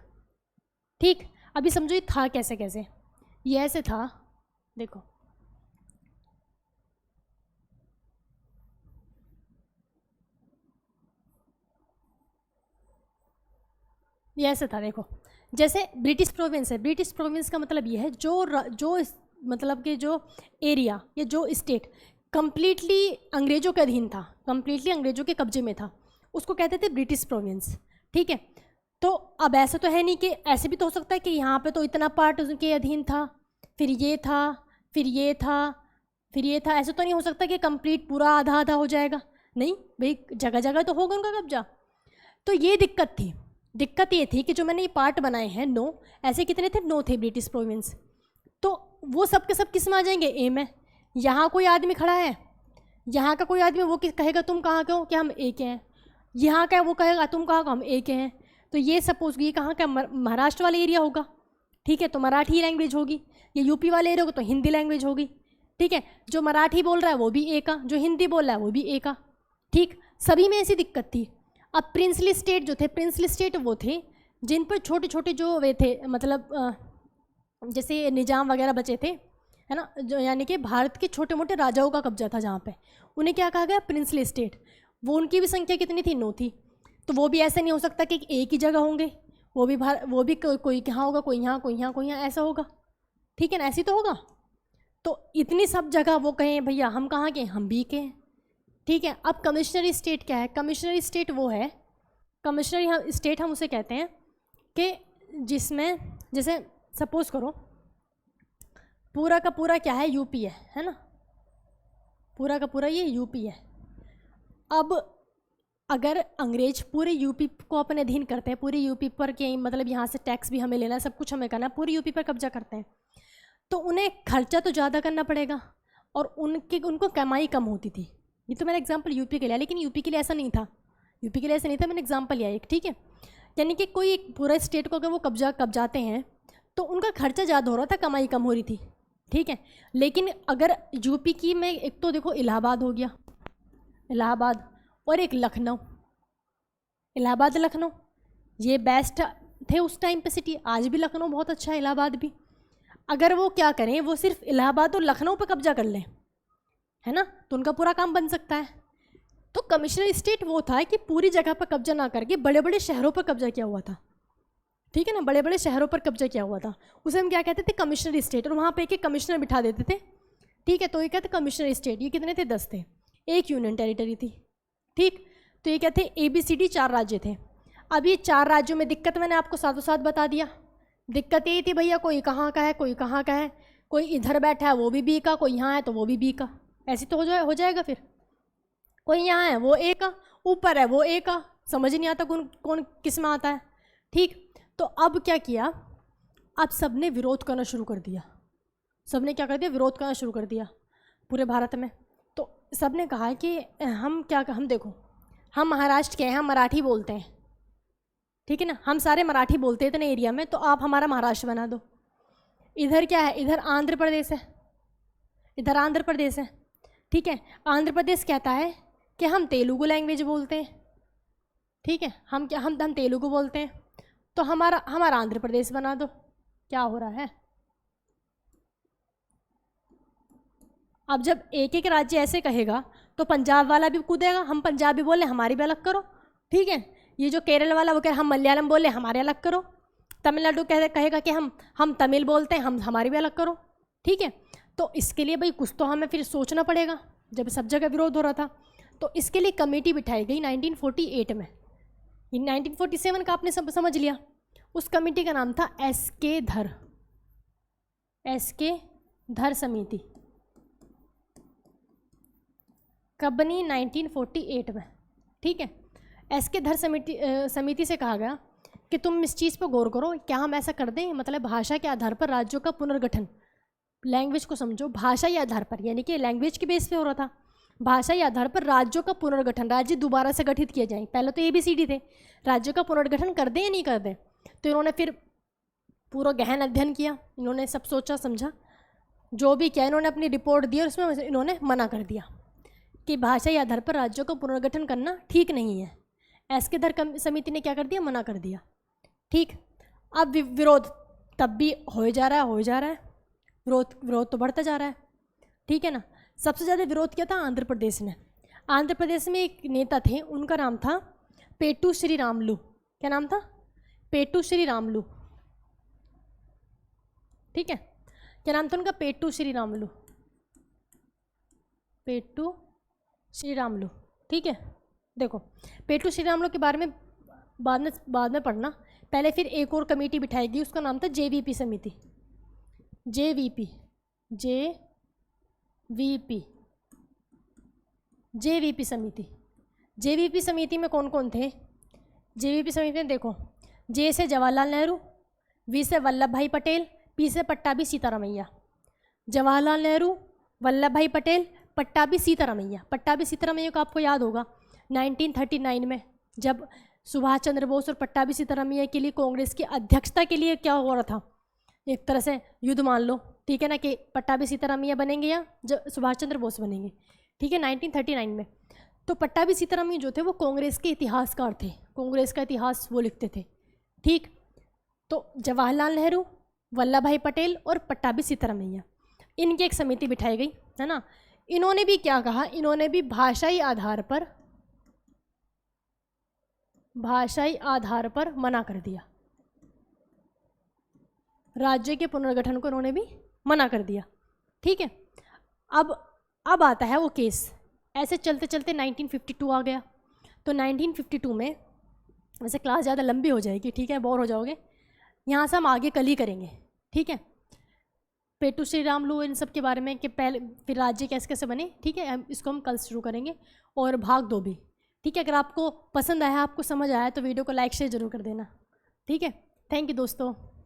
ठीक, अभी समझो ये था कैसे कैसे। ये ऐसे था, देखो, ये ऐसे था। देखो, जैसे ब्रिटिश प्रोविंस है, ब्रिटिश प्रोविंस का मतलब ये है जो मतलब कि जो एरिया या जो स्टेट कंप्लीटली अंग्रेज़ों के अधीन था, कंप्लीटली अंग्रेज़ों के कब्जे में था, उसको कहते थे ब्रिटिश प्रोविंस। ठीक है, तो अब ऐसा तो है नहीं कि ऐसे भी तो हो सकता है कि यहाँ पे तो इतना पार्ट उनके अधीन था, फिर ये था, फिर ये था, फिर ये था। ऐसा तो नहीं हो सकता कि कंप्लीट पूरा आधा आधा हो जाएगा। नहीं भाई, जगह जगह तो होगा उनका कब्जा। तो ये दिक्कत थी। दिक्कत ये थी कि जो मैंने ये पार्ट बनाए हैं 9, ऐसे कितने थे? 9 थे ब्रिटिश प्रोविंस। तो वो सब के सब किस में आ जाएंगे? ए में। यहाँ कोई आदमी खड़ा है, यहाँ का कोई आदमी, वो कहेगा तुम कहाँ के हो? कि हम ए के हैं। यहाँ का वो कहेगा तुम कहाँ का? हम ए के हैं। तो ये सपोज ये कहाँ का? महाराष्ट्र वाला एरिया होगा। ठीक है, तो मराठी लैंग्वेज होगी। ये यूपी वाले एरिया को तो हिंदी लैंग्वेज होगी। ठीक है, जो मराठी बोल रहा है वो भी ए का, जो हिंदी बोल रहा है वो भी ए का। ठीक, सभी में ऐसी दिक्कत थी। अब प्रिंसली स्टेट जो थे, प्रिंसली स्टेट वो थे जिन पर छोटे छोटे जो वे थे, मतलब जैसे निजाम वगैरह बचे थे, है ना, जो यानी कि भारत के छोटे मोटे राजाओं का कब्जा था जहाँ पे, उन्हें क्या कहा गया, प्रिंसली स्टेट। वो उनकी भी संख्या कितनी थी, 9 थी। तो वो भी ऐसा नहीं हो सकता कि एक ही जगह होंगे, वो भी कोई यहाँ होगा, कोई यहाँ, कोई यहाँ, कोई यहाँ, ऐसा होगा। ठीक है ना, ऐसी तो होगा। तो इतनी सब जगह वो कहें भैया हम कहाँ के, हम बी के हैं। ठीक है, अब कमिश्नरी स्टेट क्या है, कमिश्नरी स्टेट वो है, कमिश्नरी स्टेट हम उसे कहते हैं कि जिसमें जैसे सपोज करो पूरा का पूरा क्या है, यूपी है ना, पूरा का पूरा ये यूपी है। अब अगर अंग्रेज पूरे यूपी को अपने अधीन करते हैं, पूरे यूपी पर के मतलब यहाँ से टैक्स भी हमें लेना है, सब कुछ हमें करना है, पूरे यूपी पर कब्जा करते हैं, तो उन्हें खर्चा तो ज़्यादा करना पड़ेगा और उनको कमाई कम होती थी। ये तो मैंने एग्जांपल यूपी के लिया, लेकिन यूपी के लिए ऐसा नहीं था, यूपी के लिए ऐसा नहीं था, मैंने एग्जांपल लिया एक। ठीक है, यानी कि कोई एक पूरा स्टेट को अगर वो कब्जाते हैं तो उनका खर्चा ज़्यादा हो रहा था, कमाई कम हो रही थी। ठीक है, लेकिन अगर यूपी की में एक तो देखो इलाहाबाद हो गया, इलाहाबाद, और एक लखनऊ, इलाहाबाद लखनऊ ये बेस्ट थे उस टाइम पे सिटी, आज भी लखनऊ बहुत अच्छा है, इलाहाबाद भी। अगर वो क्या करें, वो सिर्फ इलाहाबाद और लखनऊ पर कब्जा कर लें, है ना, तो उनका पूरा काम बन सकता है। तो कमिश्नरी स्टेट वो था कि पूरी जगह पर कब्जा ना करके बड़े बड़े शहरों पर कब्जा किया हुआ था। ठीक है ना, बड़े बड़े शहरों पर कब्जा किया हुआ था, उसे हम क्या कहते थे, कमिश्नरी स्टेट। और वहाँ पे एक कमिश्नर बिठा देते थे। ठीक है, तो ये कहते कमिश्नरी स्टेट। ये कितने थे, 10 थे, एक यूनियन टेरिटरी थी। ठीक, तो ये क्या थे, ABCD 4 राज्य थे। अब ये 4 राज्यों में दिक्कत मैंने आपको साथों साथ बता दिया। दिक्कत ये थी भैया कोई कहाँ का है, कोई कहाँ का है, कोई इधर बैठा है वो भी बी का, कोई यहाँ है तो वो भी बी का, ऐसी तो हो जाएगा। फिर कोई यहाँ है वो ए का, ऊपर है वो ए का, समझ नहीं आता कौन किस में आता है। ठीक, तो अब क्या किया, अब सबने विरोध करना शुरू कर दिया। सबने क्या कर दिया, विरोध करना शुरू कर दिया पूरे भारत में। तो सबने कहा कि हम देखो, हम महाराष्ट्र के हैं, हम मराठी बोलते हैं, ठीक है ना, हम सारे मराठी बोलते हैं इतने एरिया में, तो आप हमारा महाराष्ट्र बना दो। इधर क्या है, इधर आंध्र प्रदेश है, इधर आंध्र प्रदेश है। ठीक है, आंध्र प्रदेश कहता है कि हम तेलुगु लैंग्वेज बोलते हैं। ठीक है, हम तेलुगु बोलते हैं, तो हमारा आंध्र प्रदेश बना दो। क्या हो रहा है, अब जब एक एक राज्य ऐसे कहेगा तो पंजाब वाला भी कूदेगा, हम पंजाबी बोले हमारी भी अलग करो। ठीक है, ये जो केरल वाला वो कह हम मलयालम बोले हमारे अलग करो, तमिलनाडु कहेगा कि हम तमिल बोलते हैं, हम हमारी भी अलग करो। ठीक है, तो इसके लिए भाई कुछ तो हमें फिर सोचना पड़ेगा, जब सब जगह विरोध हो रहा था। तो इसके लिए कमेटी बिठाई गई 1948 में। 1947 का आपने सब समझ लिया। उस कमेटी का नाम था SK धर समिति। कब बनी, 1948 में। ठीक है, SK धर समिति से कहा गया कि तुम इस चीज़ पर गौर करो, क्या हम ऐसा कर दें, मतलब भाषा के आधार पर राज्यों का पुनर्गठन, लैंग्वेज को समझो, भाषा के आधार पर, यानी कि लैंग्वेज के बेस पे हो रहा था, भाषा के आधार पर राज्यों का पुनर्गठन, राज्य दोबारा से गठित किए जाएं। पहले तो ABCD थे, राज्यों का पुनर्गठन कर दें या नहीं कर दें। तो इन्होंने फिर पूरा गहन अध्ययन किया, इन्होंने सब सोचा समझा, जो भी किया इन्होंने अपनी रिपोर्ट दी और उसमें इन्होंने मना कर दिया कि भाषा के आधार पर राज्यों का पुनर्गठन करना ठीक नहीं है। SK धर समिति ने क्या कर दिया, मना कर दिया। ठीक, अब विरोध तब भी हो जा रहा है, विरोध तो बढ़ता जा रहा है। ठीक है ना, सबसे ज़्यादा विरोध किया था आंध्र प्रदेश ने। आंध्र प्रदेश में एक नेता थे, उनका नाम था पेटू श्रीरामलू। क्या नाम था, पेटू श्रीरामलू। ठीक है, क्या नाम था उनका, पेटू श्रीरामलू, पेटू श्रीरामलू। ठीक है, देखो पेटू श्रीरामलू के बारे में बाद में पढ़ना, पहले फिर एक और कमेटी बिठाई गई, उसका नाम था JVP समिति। JVP समिति। JVP समिति में कौन कौन थे, JVP समिति में देखो, J से जवाहरलाल नेहरू, V से वल्लभ भाई पटेल, P से पट्टाभी सीतारामैया। जवाहरलाल नेहरू, वल्लभ भाई पटेल, पट्टाभी सीतारामैया। पट्टाभी सीतारामैया को आपको याद होगा 1939 में जब सुभाष चंद्र बोस और पट्टाभी सीतारामैया के लिए कांग्रेस की अध्यक्षता के लिए क्या हो रहा था, एक तरह से युद्ध मान लो, ठीक है ना, कि पट्टाभी सीतारामैया बनेंगे या सुभाष चंद्र बोस बनेंगे, ठीक है, 1939 में। तो पट्टाभी सीतारामैया जो थे वो कांग्रेस के इतिहासकार थे, कांग्रेस का इतिहास वो लिखते थे, ठीक। तो जवाहरलाल नेहरू, वल्लभ भाई पटेल और पट्टाभी सीतारामैया, इनकी एक समिति बिठाई गई, है ना। इन्होंने भी क्या कहा, इन्होंने भी भाषाई आधार पर मना कर दिया, राज्य के पुनर्गठन को उन्होंने भी मना कर दिया, ठीक है। अब आता है वो केस, ऐसे चलते चलते 1952 आ गया। तो 1952 में, वैसे क्लास ज़्यादा लंबी हो जाएगी, ठीक है, बोर हो जाओगे, यहाँ से हम आगे कल ही करेंगे, ठीक है। पेटू श्री रामलू इन सब के बारे में कि पहले फिर राज्य कैसे कैसे बने, ठीक है, इसको हम कल शुरू करेंगे, और भाग 2 भी, ठीक है। अगर आपको पसंद आया, आपको समझ आया, तो वीडियो को लाइक शेयर जरूर कर देना, ठीक है। थैंक यू दोस्तों।